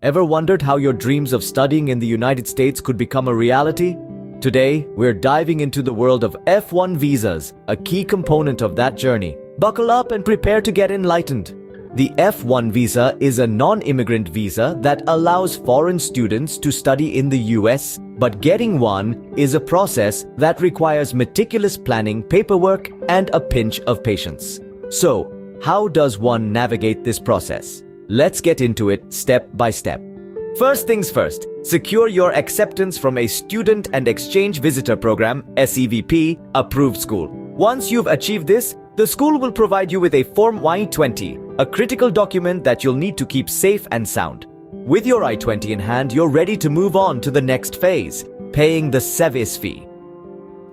Ever wondered how your dreams of studying in the United States could become a reality? Today, we're diving into the world of F1 visas, a key component of that journey. Buckle up and prepare to get enlightened. The F1 visa is a non-immigrant visa that allows foreign students to study in the US, but getting one is a process that requires meticulous planning, paperwork, and a pinch of patience. So, how does one navigate this process? Let's get into it step by step. First things first, secure your acceptance from a Student and Exchange Visitor Program (SEVP) approved school. Once you've achieved this, the school will provide you with a Form I-20, a critical document that you'll need to keep safe and sound. With your I-20 in hand, you're ready to move on to the next phase, paying the SEVIS fee.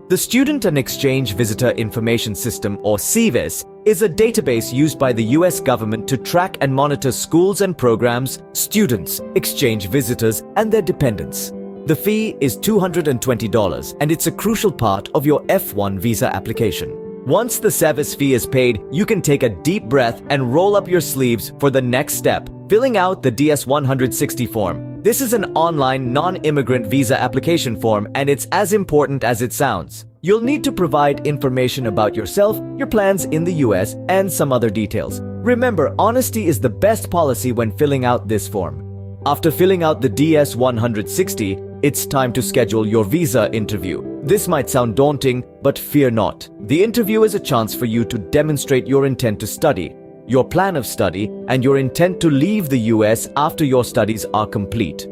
The Student and Exchange Visitor Information System, or SEVIS, is a database used by the US government to track and monitor schools and programs, students, exchange visitors, and their dependents. The fee is $220, and it's a crucial part of your F1 visa application. Once the SEVIS fee is paid, you can take a deep breath and roll up your sleeves for the next step, filling out the DS-160 form. This is an online non-immigrant visa application form, and it's as important as it sounds. You'll need to provide information about yourself, your plans in the US, and some other details. Remember, honesty is the best policy when filling out this form. After filling out the DS-160, it's time to schedule your visa interview. This might sound daunting, but fear not. The interview is a chance for you to demonstrate your intent to study, your plan of study, and your intent to leave the US after your studies are complete.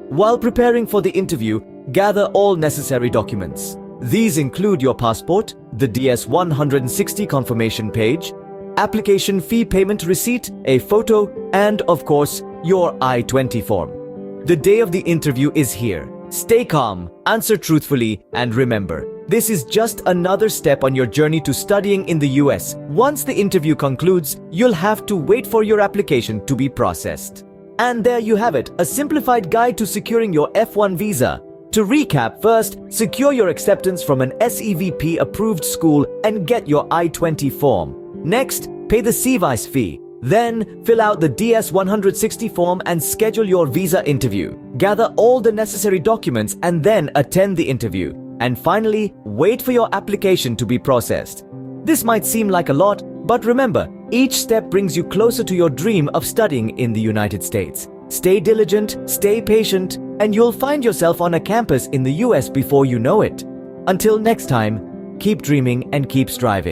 While preparing for the interview, gather all necessary documents. These include your passport, the DS-160 confirmation page, application fee payment receipt, a photo, and of course, your I-20 form. The day of the interview is here. Stay calm, answer truthfully, and remember, this is just another step on your journey to studying in the US. Once the interview concludes, you'll have to wait for your application to be processed. And there you have it, a simplified guide to securing your F1 visa. To recap, first, secure your acceptance from an SEVP approved school and get your I-20 form. Next, pay the SEVIS fee. Then, fill out the DS-160 form and schedule your visa interview. Gather all the necessary documents and then attend the interview. And finally, wait for your application to be processed. This might seem like a lot, but remember, each step brings you closer to your dream of studying in the United States. Stay diligent, stay patient, and you'll find yourself on a campus in the US before you know it. Until next time, keep dreaming and keep striving.